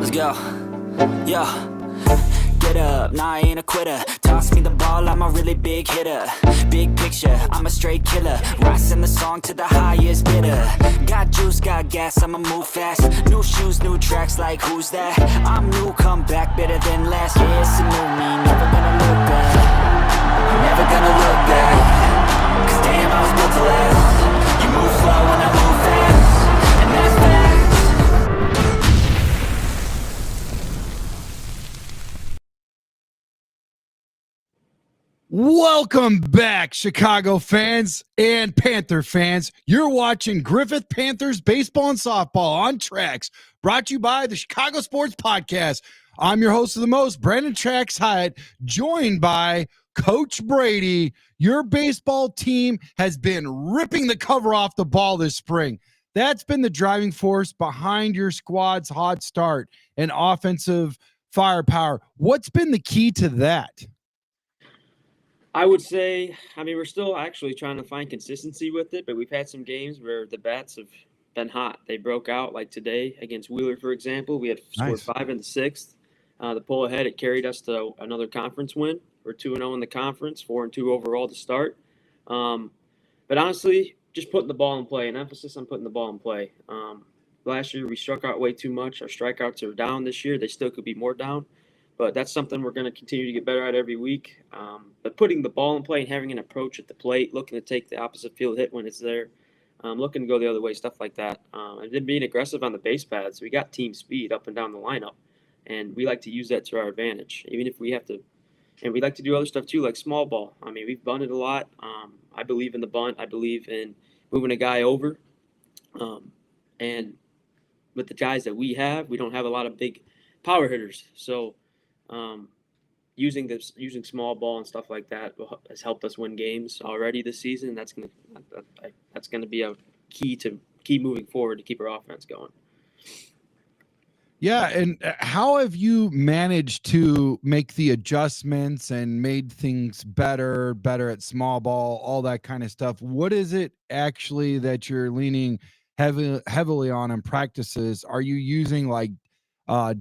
Let's go. Yo. Get up, nah, I ain't a quitter. Toss me the ball, I'm a really big hitter. Big picture, I'm a straight killer. Rising the song to the highest bidder. Got juice, got gas, I'ma move fast. New shoes, new tracks, like who's that? I'm new, come back, better than last. Yeah, it's a new me, never gonna look back. Never gonna look back. Cause damn, I was built to last. You move slow and I move fast. And that's facts. Welcome back, Chicago fans and Panther fans. You're watching Griffith Panthers Baseball and Softball on Tracks, brought to you by the Chicago Sports Podcast. I'm your host of the most, Brandon Tracks Hiatt, joined by Coach Braddy. Your baseball team has been ripping the cover off the ball this spring. That's been the driving force behind your squad's hot start and offensive firepower. What's been the key to that? I would say, we're still actually trying to find consistency with it, but we've had some games where the bats have been hot. They broke out, like today against Wheeler, for example. We had scored 5 in the 6th. The pull ahead, it carried us to another conference win. We're 2-0 in the conference, 4-2 overall to start. But honestly, just putting the ball in play, an emphasis on putting the ball in play. Last year, we struck out way too much. Our strikeouts are down this year. They still could be more down. But that's something we're going to continue to get better at every week. But putting the ball in play and having an approach at the plate, looking to take the opposite field hit when it's there, looking to go the other way, stuff like that. And then being aggressive on the base paths. We got team speed up and down the lineup, and we like to use that to our advantage, even if we have to. And we like to do other stuff too, like small ball. We've bunted a lot. I believe in the bunt. I believe in moving a guy over. And with the guys that we have, we don't have a lot of big power hitters. So using small ball and stuff like that has helped us win games already this season. That's gonna be a key moving forward to keep our offense going. Yeah, and how have you managed to make the adjustments and made things better at small ball, all that kind of stuff? What is it actually that you're leaning heavily on in practices? Are you using like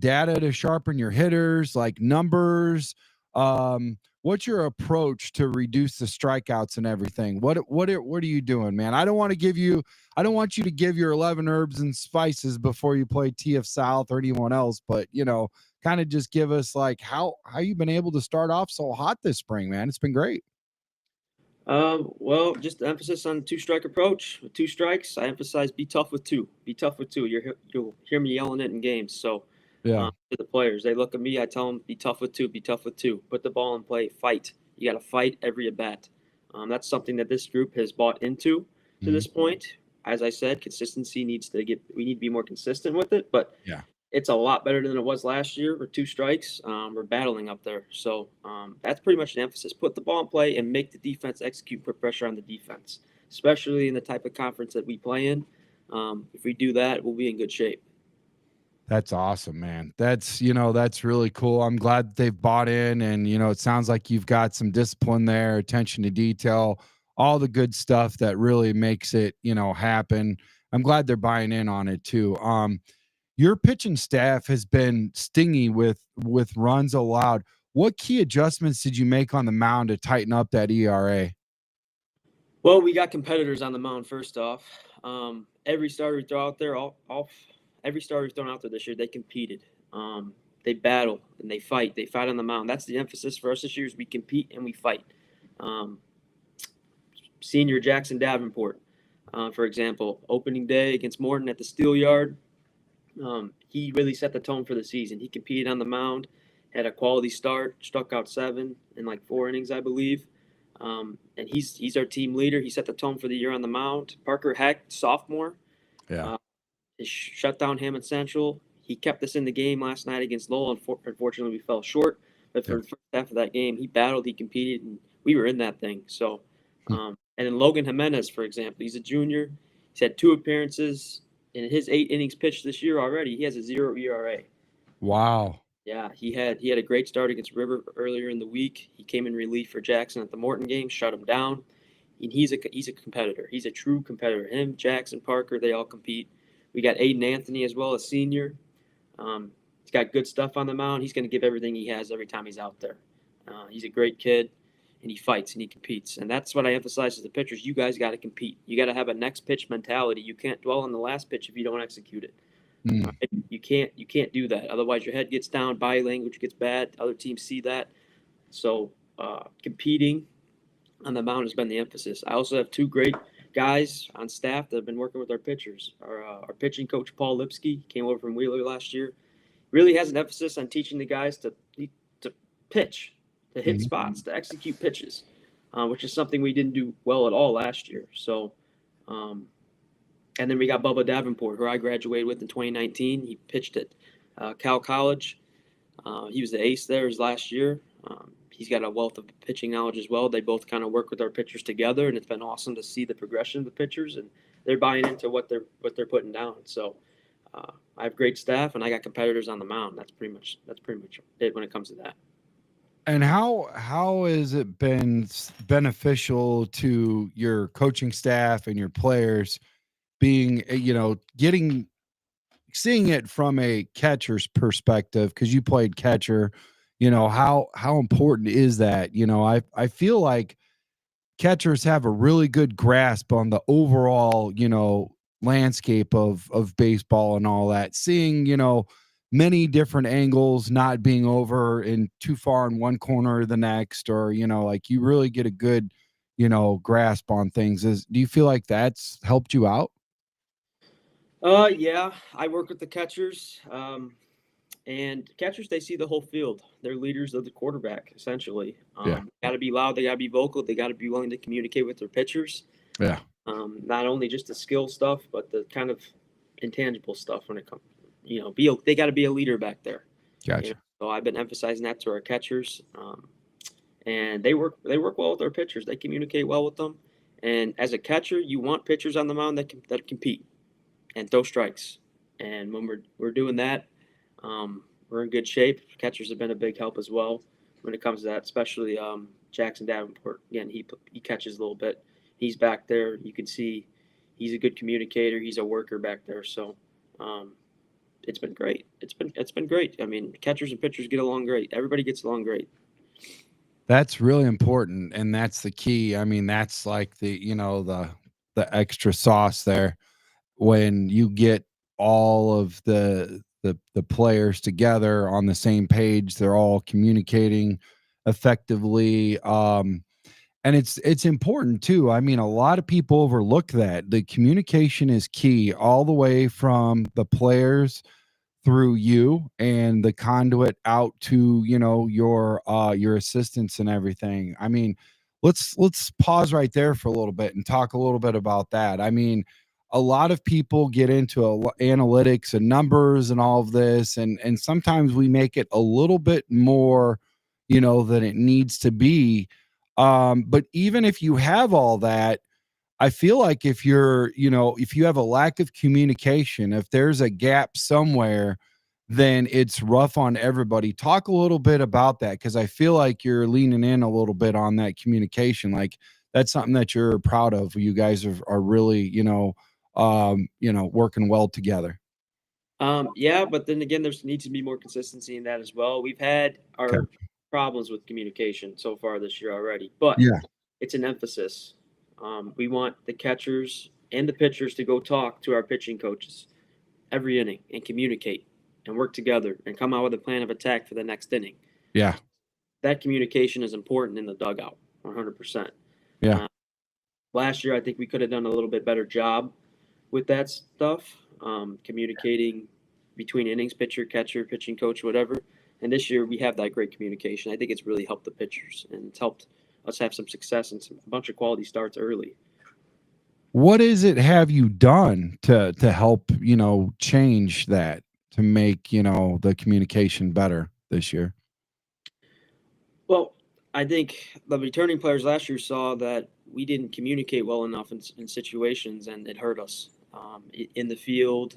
data to sharpen your hitters, like numbers? What's your approach to reduce the strikeouts and everything? What are you doing, man? I don't want you to give your 11 herbs and spices before you play TF South or anyone else, but kind of just give us like how you've been able to start off so hot this spring, man. It's been great. Well, just the emphasis on the 2-strike approach. With 2 strikes, I emphasize be tough with 2. Be tough with 2. You'll hear me yelling it in games. So yeah, to the players, they look at me. I tell them, be tough with 2. Be tough with 2. Put the ball in play. Fight. You got to fight every at bat. That's something that this group has bought into to this point. As I said, consistency we need to be more consistent with it. But yeah, it's a lot better than it was last year with 2 strikes. We're battling up there. So that's pretty much the emphasis. Put the ball in play and make the defense execute, put pressure on the defense, especially in the type of conference that we play in. If we do that, we'll be in good shape. That's awesome, man. That's really cool. I'm glad they've bought in, and it sounds like you've got some discipline there, attention to detail, all the good stuff that really makes it, happen. I'm glad they're buying in on it too. Your pitching staff has been stingy with runs allowed. What key adjustments did you make on the mound to tighten up that ERA? Well, we got competitors on the mound. First off, every starter we throw out there, every starter thrown out there this year, they competed. They battle and they fight. They fight on the mound. That's the emphasis for us this year: is we compete and we fight. Senior Jackson Davenport, for example, opening day against Morton at the Steel Yard. He really set the tone for the season. He competed on the mound, had a quality start, struck out 7 in like 4 innings, I believe. And he's our team leader. He set the tone for the year on the mound. Parker Heck, sophomore. Yeah. Shut down Hammond Central. He kept us in the game last night against Lowell. Unfortunately, we fell short. But for the first half of that game, he battled, he competed, and we were in that thing. So, and then Logan Jimenez, for example, he's a junior. He's had 2 appearances. In his 8 innings pitched this year already, he has a 0 ERA. Wow. Yeah, he had a great start against River earlier in the week. He came in relief for Jackson at the Morton game, shut him down. And he's a competitor. He's a true competitor. Him, Jackson, Parker, they all compete. We got Aiden Anthony as well, a senior. got good stuff on the mound. He's going to give everything he has every time he's out there. He's a great kid, and he fights and he competes. And that's what I emphasize to the pitchers. You guys got to compete. You got to have a next pitch mentality. You can't dwell on the last pitch if you don't execute it. Mm. You can't do that. Otherwise, your head gets down, body language gets bad. Other teams see that. So competing on the mound has been the emphasis. I also have two great guys on staff that have been working with our pitchers. Our pitching coach, Paul Lipsky, came over from Wheeler last year. Really has an emphasis on teaching the guys to pitch, to hit spots, to execute pitches, which is something we didn't do well at all last year. So, and then we got Bubba Davenport, who I graduated with in 2019. He pitched at Cal College. He was the ace there his last year. He's got a wealth of pitching knowledge as well. They both kind of work with our pitchers together, and it's been awesome to see the progression of the pitchers, and they're buying into what they're putting down. So I have great staff, and I got competitors on the mound. That's pretty much it when it comes to that. And how has it been beneficial to your coaching staff and your players being, seeing it from a catcher's perspective, because you played catcher, how important is that? I feel like catchers have a really good grasp on the overall, landscape of baseball and all that, seeing, many different angles, not being over and too far in one corner or the next, or, like you really get a good, grasp on things. Do you feel like that's helped you out? Yeah, I work with the catchers, and catchers, they see the whole field. They're leaders of the quarterback, essentially. Yeah. Got to be loud. They got to be vocal. They got to be willing to communicate with their pitchers. Yeah. Not only just the skill stuff, but the kind of intangible stuff when it comes. They got to be a leader back there. Gotcha. So I've been emphasizing that to our catchers, and they work well with our pitchers. They communicate well with them. And as a catcher, you want pitchers on the mound that compete and throw strikes. And when we're doing that, we're in good shape. Catchers have been a big help as well when it comes to that, especially Jackson Davenport. Again, he catches a little bit. He's back there. You can see he's a good communicator. He's a worker back there. So it's been great. It's been great. I mean, catchers and pitchers get along great. Everybody gets along great. That's really important, and that's the key. I mean, that's like the extra sauce there when you get all of the players together on the same page. They're all communicating effectively. And it's important too. I mean, a lot of people overlook that. The communication is key all the way from the players through you and the conduit out to, your assistants and everything. I mean, let's pause right there for a little bit and talk a little bit about that. I mean, a lot of people get into analytics and numbers and all of this, and sometimes we make it a little bit more, than it needs to be. But even if you have all that, I feel like if if you have a lack of communication, if there's a gap somewhere, then it's rough on everybody. Talk a little bit about that, because I feel like you're leaning in a little bit on that communication. Like that's something that you're proud of. You guys are really, working well together. Yeah, but then again, there needs to be more consistency in that as well. We've had our problems with communication so far this year already, but it's an emphasis. We want the catchers and the pitchers to go talk to our pitching coaches every inning and communicate and work together and come out with a plan of attack for the next inning. Yeah. That communication is important in the dugout, 100%. Yeah. Last year, I think we could have done a little bit better job with that stuff, communicating between innings, pitcher, catcher, pitching coach, whatever. And this year, we have that great communication. I think it's really helped the pitchers, and it's helped us have some success and a bunch of quality starts early. What is it have you done to help, change that, to make, the communication better this year? Well, I think the returning players last year saw that we didn't communicate well enough in situations, and it hurt us in the field,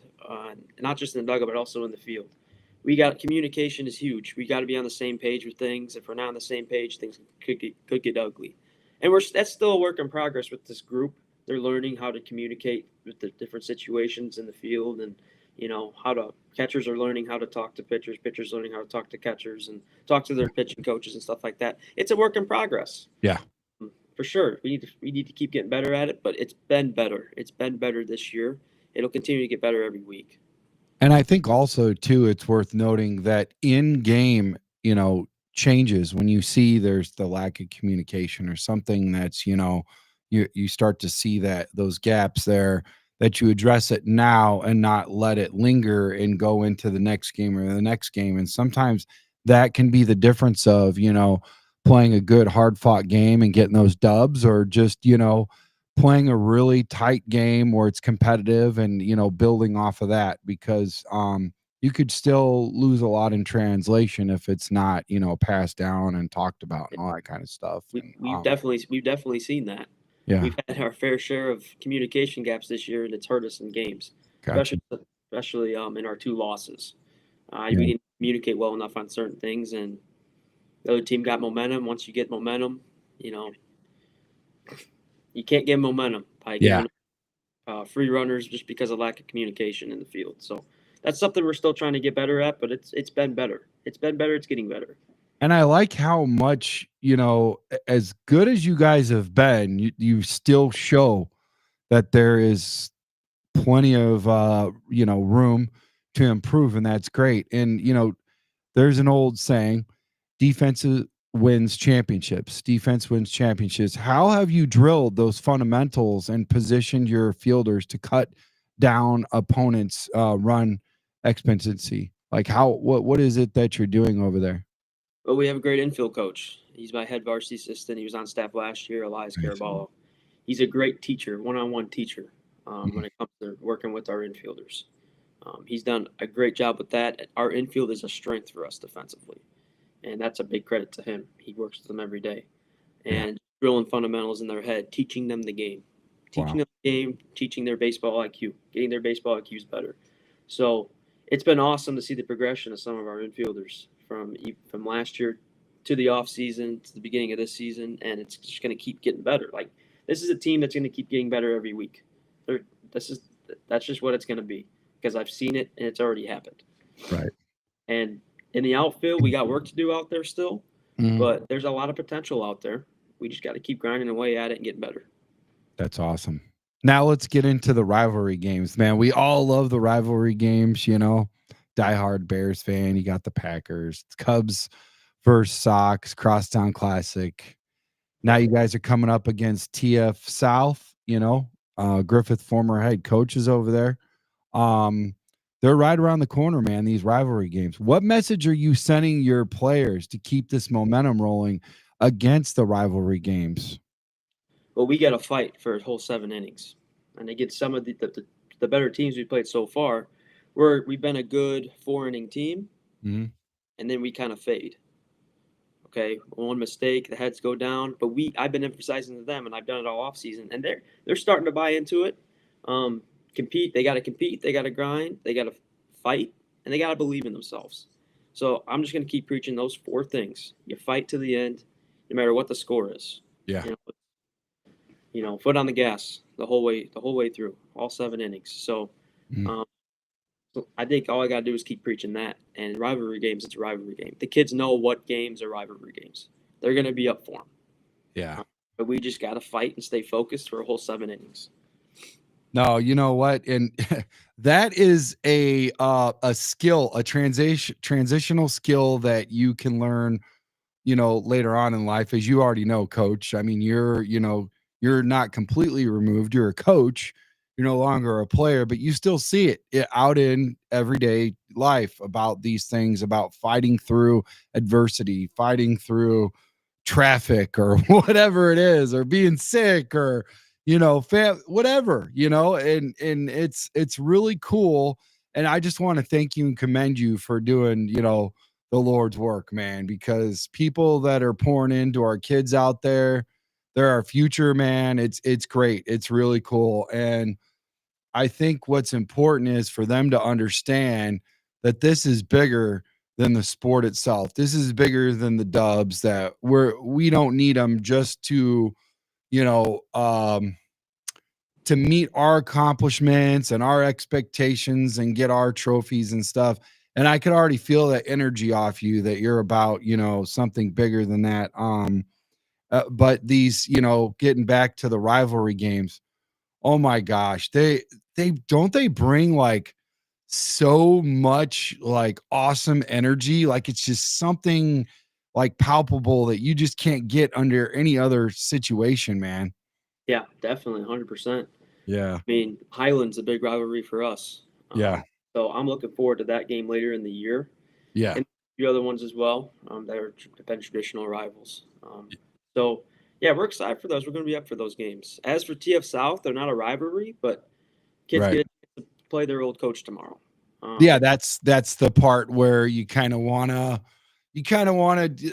not just in the dugout, but also in the field. Communication is huge. We got to be on the same page with things. If we're not on the same page, things could get ugly. And that's still a work in progress with this group. They're learning how to communicate with the different situations in the field and Catchers are learning how to talk to pitchers, pitchers learning how to talk to catchers and talk to their pitching coaches and stuff like that. It's a work in progress. Yeah. For sure. We need to keep getting better at it, but it's been better. It's been better this year. It'll continue to get better every week. And I think also too, it's worth noting that in game, changes when you see there's the lack of communication or something that's, you start to see that those gaps there, that you address it now and not let it linger and go into the next game or the next game. And sometimes that can be the difference of, playing a good hard fought game and getting those dubs, or just, playing a really tight game where it's competitive and, building off of that, because you could still lose a lot in translation if it's not, passed down and talked about and all that kind of stuff. We've definitely seen that. Yeah. We've had our fair share of communication gaps this year, and it's hurt us in games, Gotcha. especially in our 2 losses. Yeah. We didn't communicate well enough on certain things, and the other team got momentum. Once you get momentum, you can't get momentum by giving free runners just because of lack of communication in the field. So that's something we're still trying to get better at, but it's been better. It's been better. It's getting better. And I like how much, as good as you guys have been, you still show that there is plenty of, room to improve. And that's great. And, there's an old saying, defense wins championships. Defense wins championships. How have you drilled those fundamentals and positioned your fielders to cut down opponents' run expectancy? Like what is it that you're doing over there? Well, we have a great infield coach. He's my head varsity assistant. He was on staff last year, Elias Caraballo. He's a great teacher, one-on-one teacher, when it comes to working with our infielders. He's done a great job with that. Our infield is a strength for us defensively, and that's a big credit to him. He works with them every day. And drilling fundamentals in their head, teaching them the game. Teaching them the game, teaching their baseball IQ, getting their baseball IQs better. So it's been awesome to see the progression of some of our infielders from last year to the off season to the beginning of this season, and it's just going to keep getting better. Like, this is a team that's going to keep getting better every week. That's just what it's going to be, because I've seen it and it's already happened. Right. And in the outfield, we got work to do out there still, but there's a lot of potential out there. We just got to keep grinding away at it and getting better. That's awesome. Now let's get into the rivalry games, man. We all love the rivalry games, diehard Bears fan. You got the Packers, Cubs versus Sox, Crosstown Classic. Now you guys are coming up against TF South, Griffith, former head coaches over there. They're right around the corner, man, these rivalry games. What message are you sending your players to keep this momentum rolling against the rivalry games? Well, we got to fight for a whole 7 innings. And against some of the better teams we've played so far, we've been a good 4-inning team, and then we kind of fade. Okay, one mistake, the heads go down. But I've been emphasizing to them, and I've done it all off season, and they're starting to buy into it. Compete. They got to compete. They got to grind. They got to fight, and they got to believe in themselves. So I'm just going to keep preaching those 4 things. You fight to the end, no matter what the score is. Yeah. Foot on the gas the whole way through, all 7 innings. So, so I think all I got to do is keep preaching that. And rivalry games, it's a rivalry game. The kids know what games are rivalry games. They're going to be up for them. Yeah. But we just got to fight and stay focused for a whole 7 innings. No, you know what? And that is a skill, a transitional skill that you can learn, later on in life, as you already know, Coach. I mean, you're not completely removed. You're a coach. You're no longer a player, but you still see it out in everyday life about these things, about fighting through adversity, fighting through traffic or whatever it is, or being sick, or whatever, and it's really cool. And I just want to thank you and commend you for doing, the Lord's work, man, because people that are pouring into our kids out there, they're our future, man. It's great. It's really cool. And I think what's important is for them to understand that this is bigger than the sport itself. This is bigger than the dubs, that we don't need them just to, to meet our accomplishments and our expectations and get our trophies and stuff. And I could already feel that energy off you that you're about, something bigger than that. But these, getting back to the rivalry games, oh my gosh, they bring like so much like awesome energy. Like it's just something like palpable that you just can't get under any other situation, man. Yeah, definitely, 100%. Yeah. I mean, Highland's a big rivalry for us. Yeah. So I'm looking forward to that game later in the year, Yeah. and a few other ones as well. They've been traditional rivals. So yeah, we're excited for those. We're going to be up for those games. As for TF South, they're not a rivalry, but kids Right. get to play their old coach tomorrow. Yeah, that's the part where you kind of want to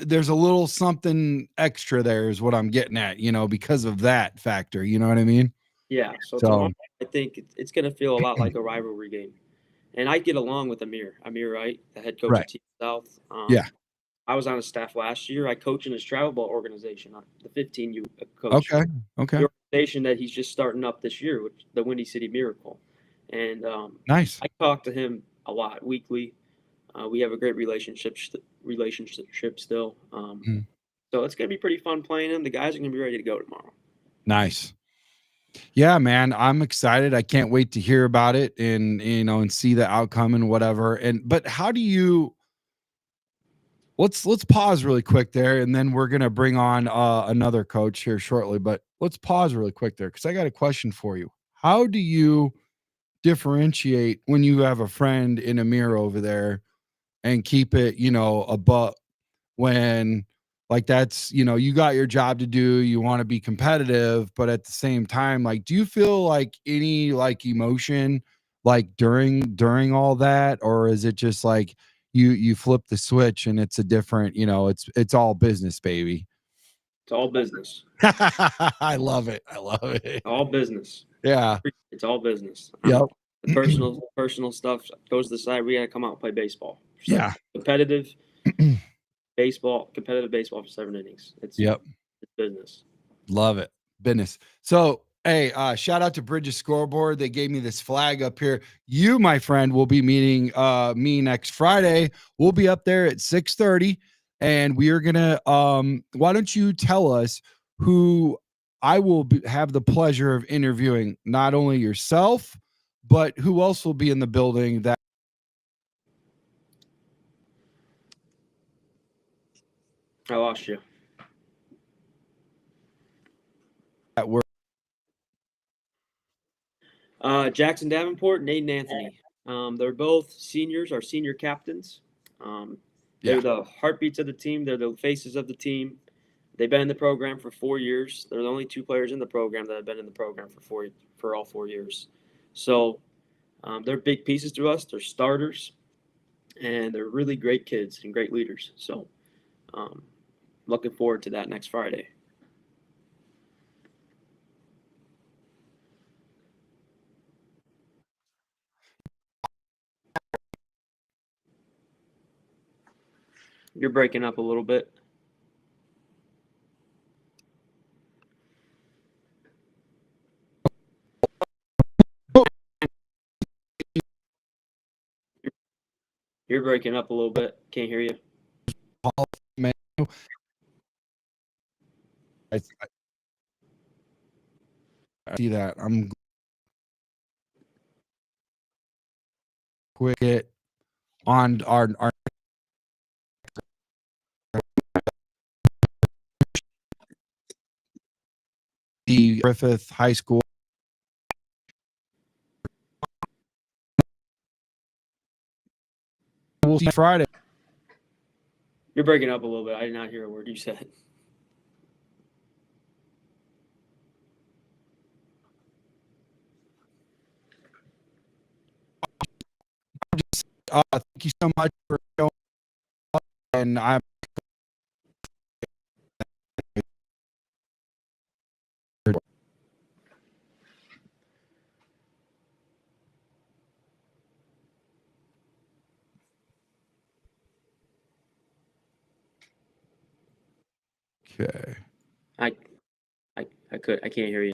there's a little something extra there is what I'm getting at, because of that factor, you know what I mean? Yeah, so So, tomorrow I think it's going to feel a lot like a rivalry game. And I get along with Amir Wright, the head coach right. of TF South. Yeah. I was on his staff last year. I coach in his travel ball organization, the 15U coach. Okay. Okay. The organization that he's just starting up this year, which the Windy City Miracle. And Nice. I talk to him a lot weekly. We have a great relationship still. Mhm. So it's going to be pretty fun playing him. The guys are going to be ready to go tomorrow. Nice. Yeah, man, I'm excited. I can't wait to hear about it and see the outcome and whatever. But how do you let's pause really quick there and then we're going to bring on another coach here shortly, but let's pause really quick there cuz I got a question for you. How do you differentiate when you have a friend in a mirror over there and keep it, above when like that's, you got your job to do, you want to be competitive, but at the same time, like, do you feel like any like emotion like during all that, or is it just like you flip the switch and it's a different, it's all business, baby? It's all business. I love it. I love it. All business. Yeah. It's all business. Yep. The personal stuff goes to the side. We got to come out and play baseball. So Yeah. competitive baseball for 7 innings. It's Yep. business. Love it. Business. So, hey, shout out to Bridges Scoreboard. They gave me this flag up here. You, my friend, will be meeting me next Friday. We'll be up there at 6:30, and we are gonna. Why don't you tell us who I will have the pleasure of interviewing? Not only yourself, but who else will be in the building that I lost you. we're Jackson Davenport and Aiden Anthony. They're both seniors, our senior captains. They're the heartbeats of the team. They're the faces of the team. They've been in the program for 4 years. They're the only two players in the program that have been in the program for all 4 years. So they're big pieces to us. They're starters, and they're really great kids and great leaders. So looking forward to that next Friday. You're breaking up a little bit. You're breaking up a little bit. Can't hear you. man. I see that. I'm quick on our the Griffith High School. We'll see Friday. You're breaking up a little bit. I did not hear a word you said. Thank you so much for showing up, and I'm okay. I can't hear you.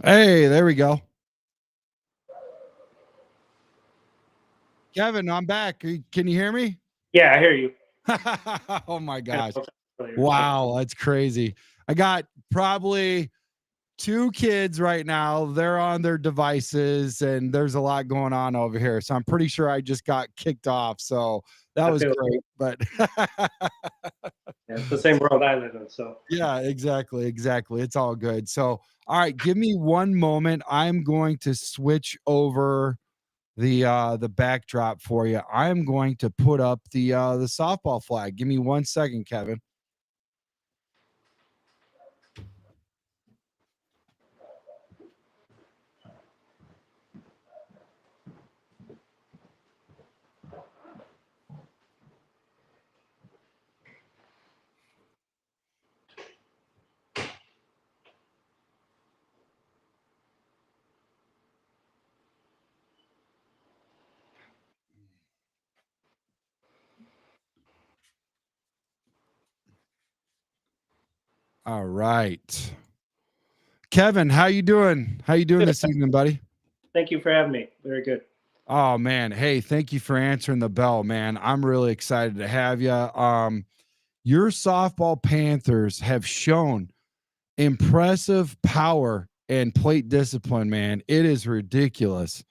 Hey, there we go. Kevin, I'm back. Can you hear me? Yeah, I hear you. Oh my gosh. Wow, that's crazy. I got probably 2 kids right now. They're on their devices and there's a lot going on over here. So I'm pretty sure I just got kicked off. So that was great. But yeah, it's the same world I live in. So yeah, exactly. It's all good. So all right, give me one moment. I'm going to switch over the backdrop for you. I'm going to put up the softball flag. Give me 1 second, Kevin. All right. Kevin, how you doing? How you doing this evening, buddy? thank you for having me. Very good. Oh man, hey, thank you for answering the bell, man. I'm really excited to have you. Your softball Panthers have shown impressive power and plate discipline, man. It is ridiculous.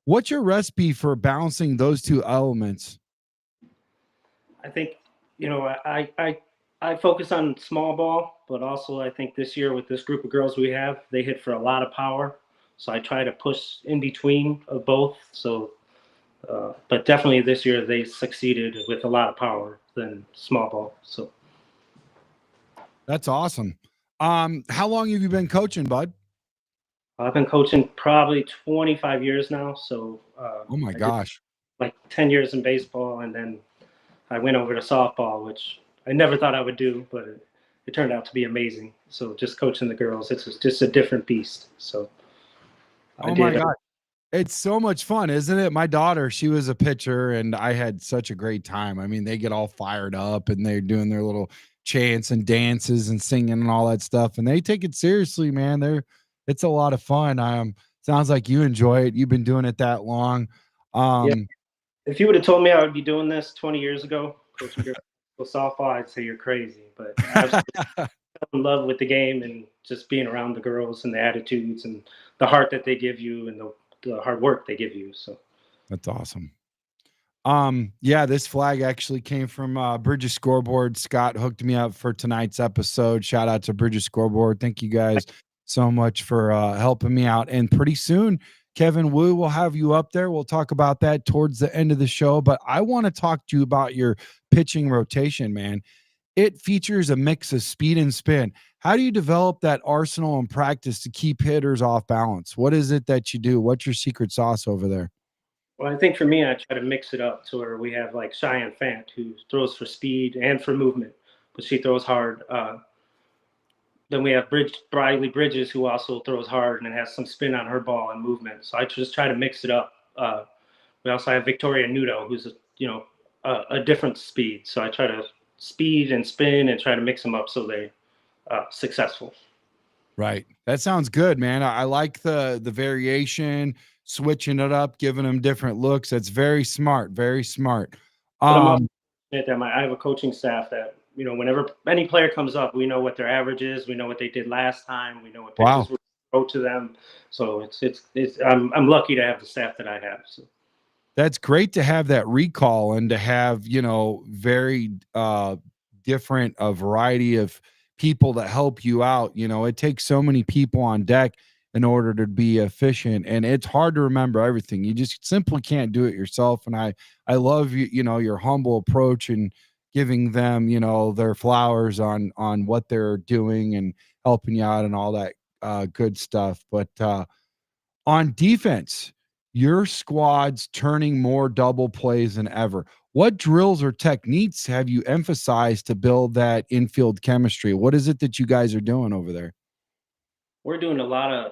What's your recipe for balancing those 2 elements? I think I focus on small ball, but also I think this year with this group of girls we have, they hit for a lot of power. So I try to push in between of both. So, but definitely this year they succeeded with a lot of power than small ball. So That's awesome. How long have you been coaching, bud? I've been coaching probably 25 years now. So Oh my gosh. like 10 years in baseball, and then I went over to softball, which I never thought I would do, but it turned out to be amazing. So just coaching the girls, it's just a different beast. So Oh my god. It's so much fun, isn't it? My daughter, she was a pitcher and I had such a great time. I mean, they get all fired up and they're doing their little chants and dances and singing and all that stuff. And they take it seriously, man. It's a lot of fun. Sounds like you enjoy it. You've been doing it that long. Yeah. If you would have told me I would be doing this 20 years ago, coaching girls softball, I'd say you're crazy. But I fell in love with the game and just being around the girls and the attitudes and the heart that they give you and the hard work they give you. So That's awesome. Yeah, this flag actually came from Bridges Scoreboard. Scott hooked me up for tonight's episode. Shout out to Bridges Scoreboard. Thank you guys so much for helping me out. And pretty soon, Kevin, we will have you up there. We'll talk about that towards the end of the show. But I want to talk to you about your pitching rotation, man. It features a mix of speed and spin. How do you develop that arsenal in practice to keep hitters off balance? What is it that you do? What's your secret sauce over there? well, I think for me, I try to mix it up to where we have like Cheyenne Fant, who throws for speed and for movement, but she throws hard. Then we have Bradley Bridges, who also throws hard and has some spin on her ball and movement. So I just try to mix it up. We also have Victoria Nudo, who's a different speed. So I try to speed and spin and try to mix them up so they're successful. Right. That sounds good, man. I like the switching it up, giving them different looks. That's very smart. Very smart. But I'm also that I have a coaching staff that whenever any player comes up, we know what their average is. We know what they did last time. We know what pitches we throw to them. So it's I'm lucky to have the staff that I have. So. That's great to have that recall and to have, very different a variety of people that help you out. It takes so many people on deck in order to be efficient, and it's hard to remember everything. You just simply can't do it yourself. And I love your humble approach and giving them, their flowers on what they're doing and helping you out and all that good stuff. But on defense, your squad's turning more double plays than ever. What drills or techniques have you emphasized to build that infield chemistry? What is it that you guys are doing over there? We're doing a lot of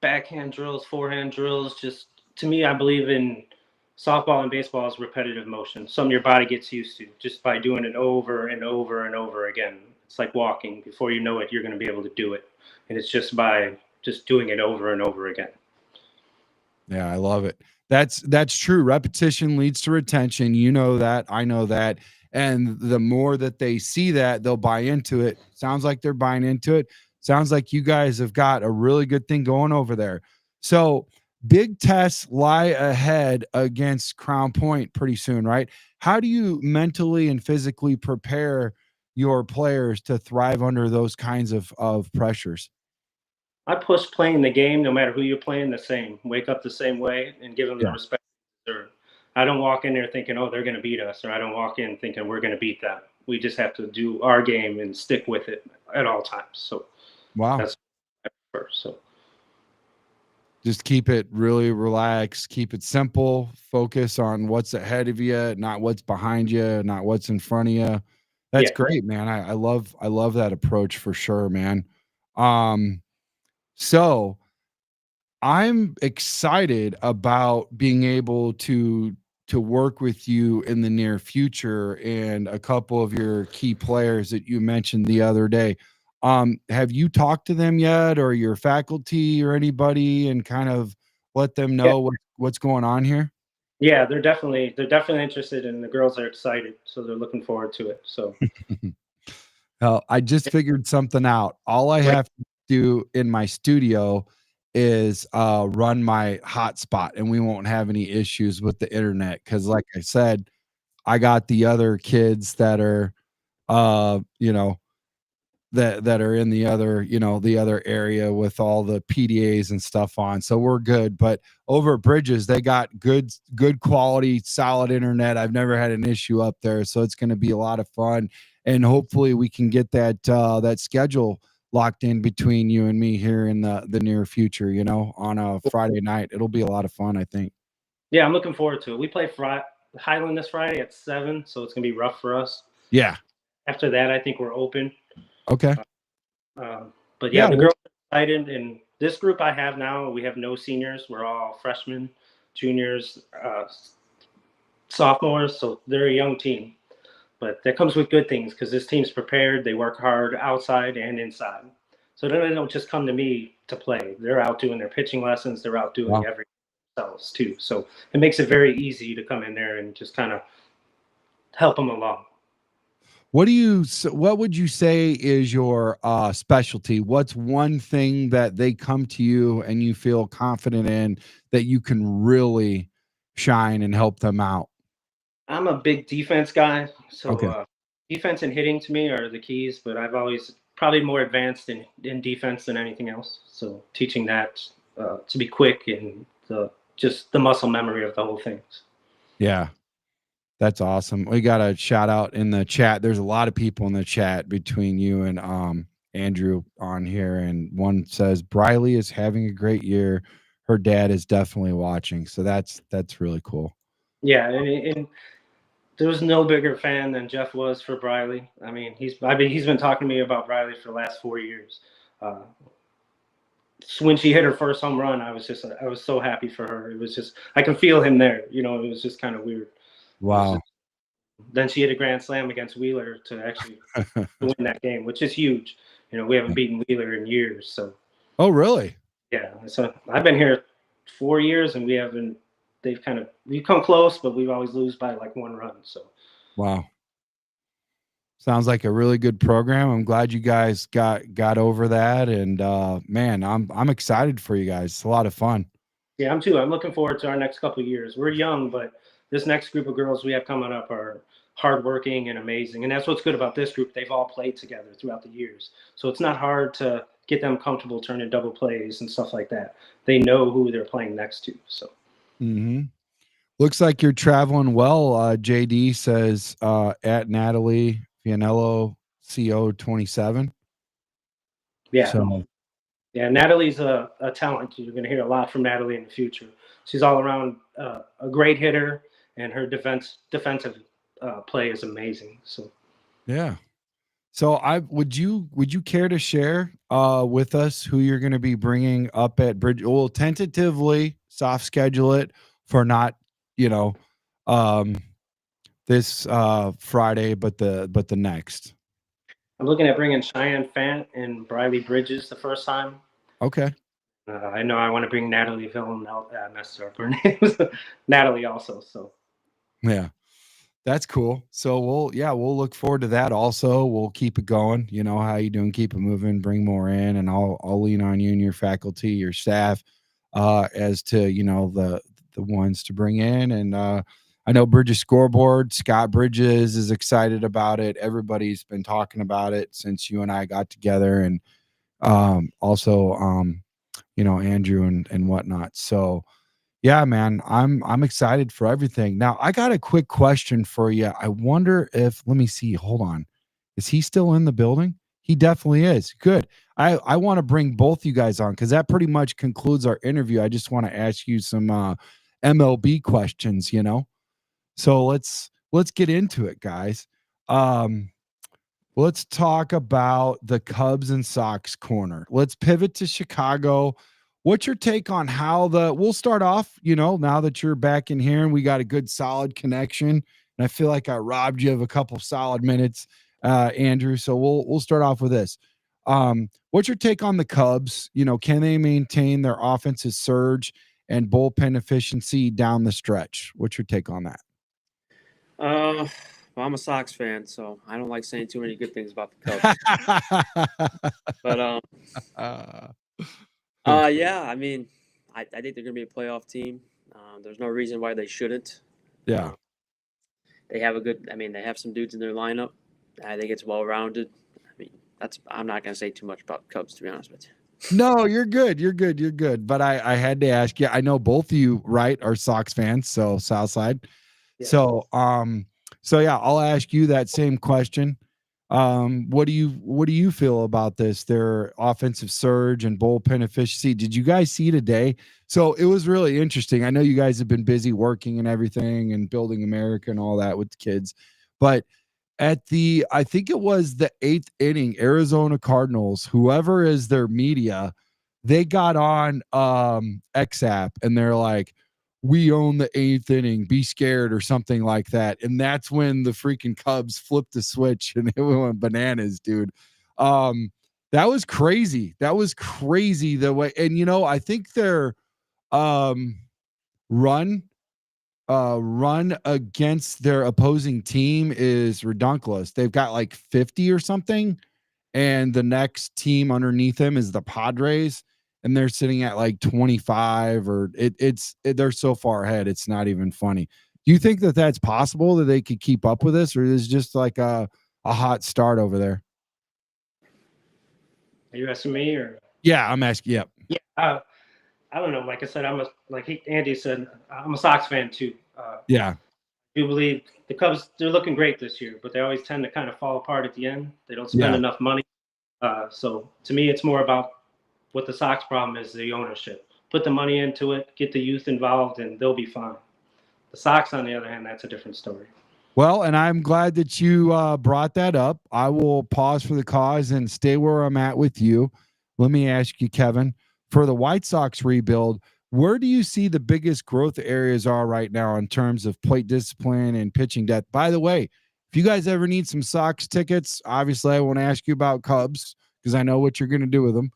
backhand drills, forehand drills. Just to me, I believe in softball and baseball is repetitive motion, something your body gets used to just by doing it over and over and over again. It's like walking. Before you know it, you're going to be able to do it. And it's just by just doing it over and over again. Yeah, I love it. That's true. Repetition leads to retention. You know that. I know that. And the more that they see that, they'll buy into it. Sounds like they're buying into it. Sounds like you guys have got a really good thing going over there. So big tests lie ahead against Crown Point pretty soon, right? How do you mentally and physically prepare your players to thrive under those kinds of pressures? I push playing the game, no matter who you're playing, the same. Wake up the same way and give them the Yeah. respect they deserve. I don't walk in there thinking, oh, they're going to beat us, or I don't walk in thinking we're going to beat them. We just have to do our game and stick with it at all times. So Wow. that's what I prefer. So Just keep it really relaxed, keep it simple, focus on what's ahead of you, not what's behind you, not what's in front of you. That's Yeah. great, man. I love that approach for sure, man. So I'm excited about being able to work with you in the near future and a couple of your key players that you mentioned the other day. Have you talked to them yet, or your faculty or anybody, and kind of let them yeah, know what's going on here? yeah, they're definitely interested, and the girls are excited, so they're looking forward to it. So I just figured something out. All I have to do in my studio is run my hotspot, and we won't have any issues with the internet because, like I said, I got the other kids that are, you know, that are in the other, the other area with all the PDAs and stuff on. So we're good. But over at Bridges, they got good quality, solid internet. I've never had an issue up there. So it's going to be a lot of fun. And hopefully we can get that schedule locked in between you and me here in the near future, on a Friday night. It'll be a lot of fun, I think. yeah, I'm looking forward to it. We play Highland this Friday at 7, so it's gonna be rough for us. Yeah. After that, I think we're open. Okay. But yeah, the girls are excited, and this group I have now, we have no seniors. We're all freshmen, juniors, sophomores, so they're a young team. But that comes with good things because this team's prepared. They work hard outside and inside. So they don't just come to me to play. They're out doing their pitching lessons. They're out doing everything themselves too. So it makes it very easy to come in there and just kind of help them along. What would you say is your specialty? What's one thing that they come to you and you feel confident in that you can really shine and help them out? I'm a big defense guy. So Okay. defense and hitting to me are the keys, but I've always probably more advanced in defense than anything else. So teaching that to be quick and just the muscle memory of the whole thing. Yeah. That's awesome. We got a shout out in the chat. There's a lot of people in the chat between you and Andrew on here. And one says Briley is having a great year. Her dad is definitely watching. So that's really cool. Yeah, and there was no bigger fan than Jeff was for Briley. I mean, he's been talking to me about Briley for the last 4 years. When she hit her first home run, I was so happy for her. It was just, I can feel him there. It was just kind of weird. Wow. Then she hit a grand slam against Wheeler to actually win that game, which is huge. We haven't beaten Wheeler in years. So. Oh, really? Yeah. So I've been here 4 years, and we've come close, but we've always lose by like 1 run. So. Wow. Sounds like a really good program. I'm glad you guys got over that. And man, I'm excited for you guys. It's a lot of fun. Yeah, I'm too. I'm looking forward to our next couple of years. We're young, but this next group of girls we have coming up are hardworking and amazing. And that's what's good about this group. They've all played together throughout the years. So it's not hard to get them comfortable turning double plays and stuff like that. They know who they're playing next to. So Looks like you're traveling well. JD says at Natalie Fianello CO 27. Yeah. So yeah, Natalie's a talent. You're going to hear a lot from Natalie in the future. She's all around a great hitter, and her defensive play is amazing. So, yeah. So would you care to share with us who you're going to be bringing up at Bridge? We'll tentatively soft schedule it for not, this Friday, but the next. I'm looking at bringing Cheyenne Fant and Briley Bridges the first time. Okay. I know I want to bring Natalie Film out. Messed up her name. Natalie also. So Yeah. That's cool. So we'll look forward to that also. We'll keep it going. You know, how you doing? Keep it moving, bring more in, and I'll lean on you and your faculty, your staff, as to, you know, the ones to bring in. And I know Bridges Scoreboard, Scott Bridges is excited about it. Everybody's been talking about it since you and I got together, and also you know, Andrew and whatnot. So yeah, man, I'm excited for everything. Now, I got a quick question for you. I wonder if, let me see, hold on. Is he still in the building? He definitely is. Good. I want to bring both you guys on because that pretty much concludes our interview. I just want to ask you some MLB questions, you know. So let's get into it, guys. Let's talk about the Cubs and Sox corner. Let's pivot to Chicago. What's your take on how we'll start off, you know, now that you're back in here and we got a good solid connection, and I feel like I robbed you of a couple solid minutes, Andrew. So we'll start off with this. What's your take on the Cubs? You know, can they maintain their offensive surge and bullpen efficiency down the stretch? What's your take on that? Well, I'm a Sox fan, so I don't like saying too many good things about the Cubs. But yeah, I mean, I think they're going to be a playoff team. There's no reason why they shouldn't. Yeah. They have they have some dudes in their lineup. I think it's well-rounded. I mean, I'm not going to say too much about the Cubs, to be honest with you. No, you're good. You're good. You're good. But I had to ask you, I know both of you, right, are Sox fans, so Southside. Yeah. So yeah, I'll ask you that same question. What do you feel about this? Their offensive surge and bullpen efficiency. Did you guys see today? So it was really interesting. I know you guys have been busy working and everything and building America and all that with the kids, but I think it was the 8th inning, Arizona Cardinals, whoever is their media, they got on XApp and they're like, we own the 8th inning, be scared or something like that. And that's when the freaking Cubs flipped the switch and it went bananas, dude. That was crazy. That was crazy the way. And, you know, I think their run against their opposing team is redonkulous. They've got like 50 or something. And the next team underneath them is the Padres. And they're sitting at like 25 or they're so far ahead. It's not even funny. Do you think that that's possible that they could keep up with this, or is it just like a hot start over there? Are you asking me or? Yeah, I'm asking. Yep. Yeah. I don't know. Like I said, Andy said, I'm a Sox fan too. Yeah. I do believe the Cubs, they're looking great this year, but they always tend to kind of fall apart at the end. They don't spend enough money. So to me, it's more about what the Sox problem is, the ownership. Put the money into it, get the youth involved, and they'll be fine. The Sox, on the other hand, that's a different story. Well, and I'm glad that you brought that up. I will pause for the cause and stay where I'm at with you. Let me ask you, Kevin, for the White Sox rebuild, where do you see the biggest growth areas are right now in terms of plate discipline and pitching depth? By the way, if you guys ever need some Sox tickets, obviously I won't ask you about Cubs because I know what you're going to do with them.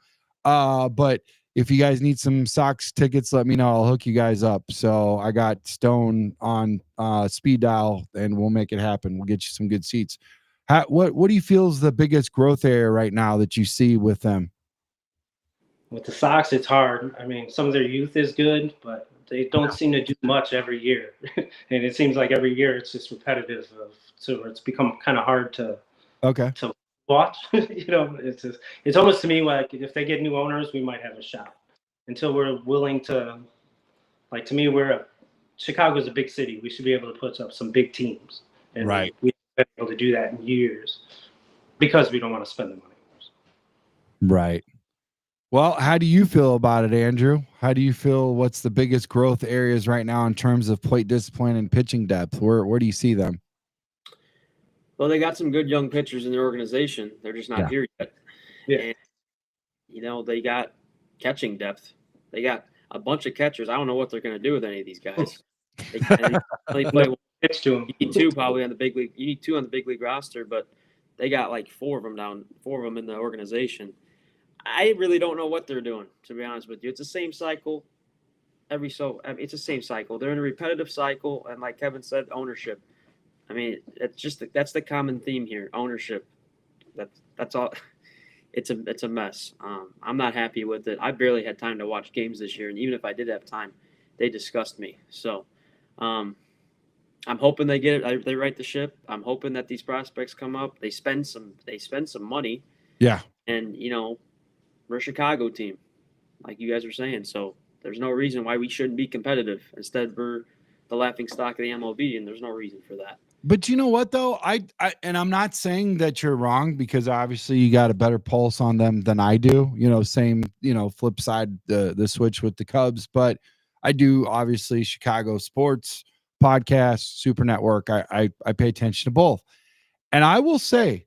But if you guys need some Sox tickets, let me know. I'll hook you guys up. So I got Stone on speed dial and we'll make it happen. We'll get you some good seats. What do you feel is the biggest growth area right now that you see with them? With the Sox, it's hard. I mean, some of their youth is good, but they don't seem to do much every year. And it seems like every year it's just repetitive. So it's become kind of hard to watch. You know, it's almost to me like if they get new owners, we might have a shot. Until we're willing to, like, to me, Chicago's a big city. We should be able to put up some big teams. And right. We've been able to do that in years because we don't want to spend the money. Right. Well, how do you feel about it, Andrew? How do you feel? What's the biggest growth areas right now in terms of plate discipline and pitching depth? Where do you see them? Well, they got some good young pitchers in their organization. They're just not here yet. Yeah. And, you know, they got catching depth. They got a bunch of catchers. I don't know what they're going to do with any of these guys. They play one pitch to them. You need two probably on the big league. You need two on the big league roster, but they got like four of them in the organization. I really don't know what they're doing, to be honest with you. It's the same cycle it's the same cycle. They're in a repetitive cycle, and like Kevin said, ownership. I mean, that's the common theme here. Ownership. That's all. It's a mess. I'm not happy with it. I barely had time to watch games this year, and even if I did have time, they disgust me. So, I'm hoping they get it. They right the ship. I'm hoping that these prospects come up. They spend some money. Yeah. And we're a Chicago team, like you guys were saying. So there's no reason why we shouldn't be competitive. Instead, we're the laughing stock of the MLB, and there's no reason for that. But you know what though? And I'm not saying that you're wrong, because obviously you got a better pulse on them than I do. Same, flip side the switch with the Cubs, but I do obviously Chicago sports podcasts, Super Network. I pay attention to both. And I will say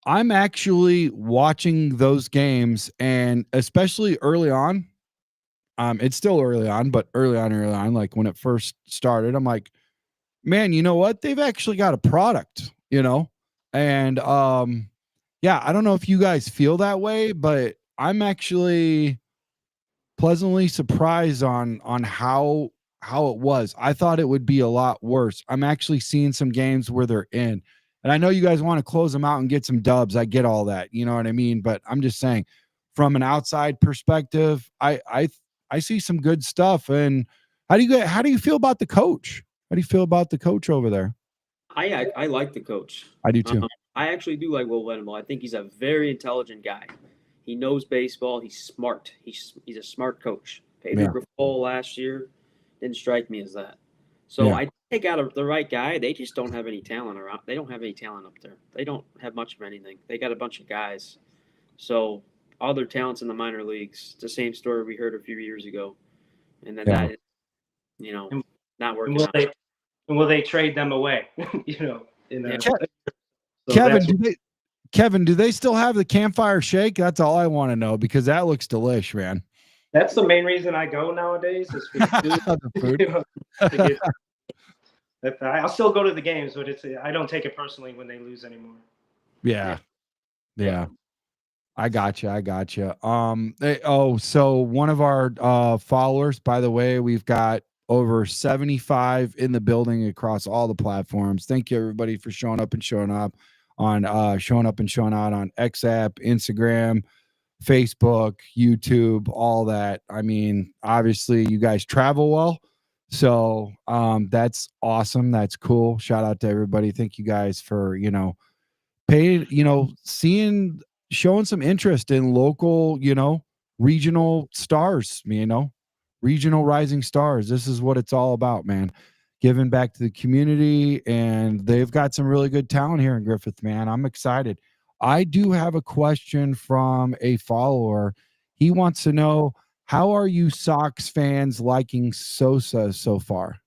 I'm actually watching those games, and especially early on. It's still early on, but early on, like when it first started, I'm like, man, you know what? They've actually got a product, and yeah, I don't know if you guys feel that way, but I'm actually pleasantly surprised on how it was. I thought it would be a lot worse. I'm actually seeing some games where they're in, and I know you guys want to close them out and get some dubs. I get all that, you know what I mean? But I'm just saying, from an outside perspective, I see some good stuff. And how do you feel about the coach? How do you feel about the coach over there? I like the coach. I do too. I actually do like Will Venable. I think he's a very intelligent guy. He knows baseball. He's smart. He's a smart coach. Pedro Grifol last year didn't strike me as that. So I think out of the right guy, they just don't have any talent around. They don't have any talent up there. They don't have much of anything. They got a bunch of guys. So all their talents in the minor leagues. It's the same story we heard a few years ago. And then that is, not working out. Will they trade them away? Kevin, do they still have the campfire shake? That's all I want to know, because that looks delish, man. That's the main reason I go nowadays, is for the food. I'll still go to the games, but I don't take it personally when they lose anymore. Yeah. I gotcha. So one of our followers, by the way, we've got over 75 in the building across all the platforms. Thank you everybody for showing up and showing out on X app, Instagram, Facebook, YouTube, all that. I mean, obviously you guys travel well. So that's awesome. That's cool. Shout out to everybody. Thank you guys for, showing some interest in local, regional stars, regional rising stars. This is what it's all about, man. Giving back to the community, and they've got some really good talent here in Griffith, man. I'm excited. I do have a question from a follower. He wants to know, how are you Sox fans liking Sosa so far?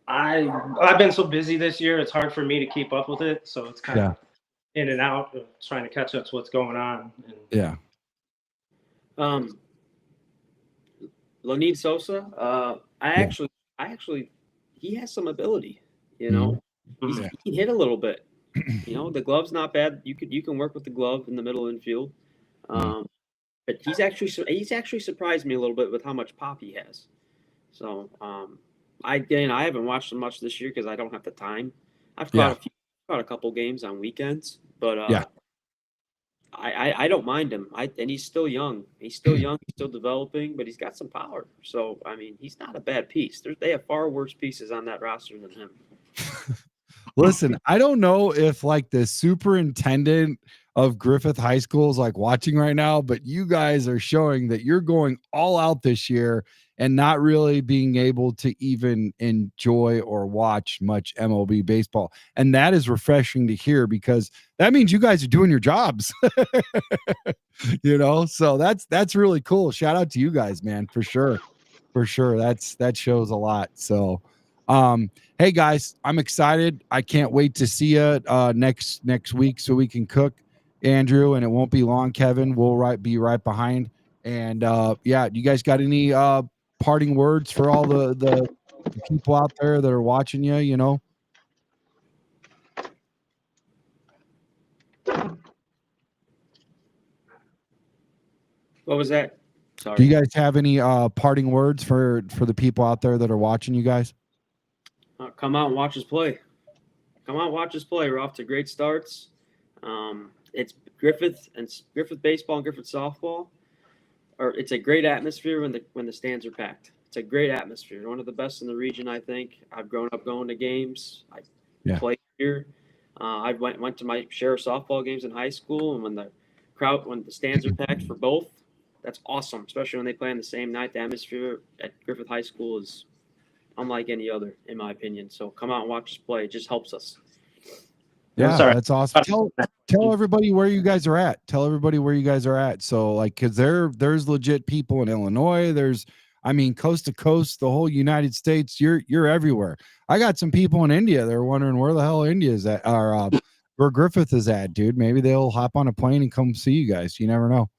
I've been so busy this year, it's hard for me to keep up with it. So it's kind of in and out, trying to catch up to what's going on. Leonid Sosa, I actually, he has some ability, He can hit a little bit. The glove's not bad. You can work with the glove in the middle infield. But he's actually surprised me a little bit with how much pop he has. So I haven't watched him much this year because I don't have the time. I've caught a couple games on weekends, but I don't mind him. And he's still young. He's still developing, but he's got some power. So I mean, he's not a bad piece. They have far worse pieces on that roster than him. Listen, I don't know if like the superintendent of Griffith High School is like watching right now, but you guys are showing that you're going all out this year and not really being able to even enjoy or watch much MLB baseball. And that is refreshing to hear, because that means you guys are doing your jobs, so that's really cool. Shout out to you guys, man, for sure. That shows a lot. So, hey guys, I'm excited. I can't wait to see you next week so we can cook, Andrew, and it won't be long. Kevin will be right behind. And you guys got any parting words for all the people out there that are watching you? What was that? Sorry. Do you guys have any parting words for the people out there that are watching you guys? Come out and watch us play. Come out and watch us play. We're off to great starts. It's Griffith baseball and Griffith softball. It's a great atmosphere when the stands are packed. It's a great atmosphere. One of the best in the region, I think. I've grown up going to games. I played here. I went to my share of softball games in high school, and when the stands are packed for both, that's awesome. Especially when they play on the same night. The atmosphere at Griffith High School is unlike any other, in my opinion. So come out and watch us play. It just helps us. Yeah, that's awesome. Tell everybody where you guys are at. Tell everybody where you guys are at. So, like, because there's legit people in Illinois. Coast to coast, the whole United States. You're everywhere. I got some people in India. They're wondering where the hell India is at, or where Griffith is at, dude. Maybe they'll hop on a plane and come see you guys. You never know.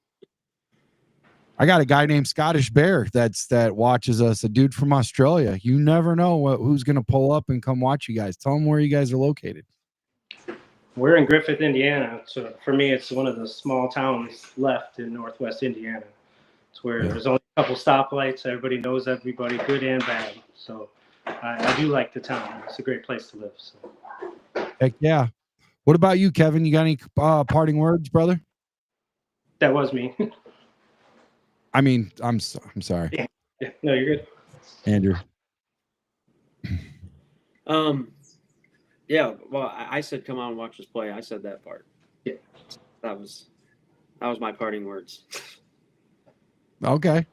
I got a guy named Scottish Bear that watches us. A dude from Australia. You never know who's gonna pull up and come watch you guys. Tell them where you guys are located. We're in Griffith, Indiana. So for me, it's one of the small towns left in Northwest Indiana. It's where there's only a couple stoplights. Everybody knows everybody, good and bad. So I do like the town. It's a great place to live. So. Heck yeah. What about you, Kevin? You got any parting words, brother? That was me. I'm sorry. Yeah. No, you're good. Andrew. Yeah, well, I said come on and watch us play. I said that part. Yeah. That was my parting words. Okay.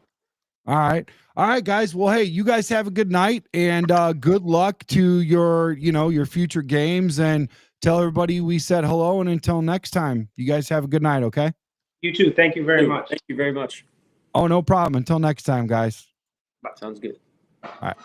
All right, guys. Well, hey, you guys have a good night and good luck to your future games, and tell everybody we said hello, and until next time, you guys have a good night, okay? You too. Thank you very much. Thank you very much. Oh, no problem. Until next time, guys. Sounds good. All right.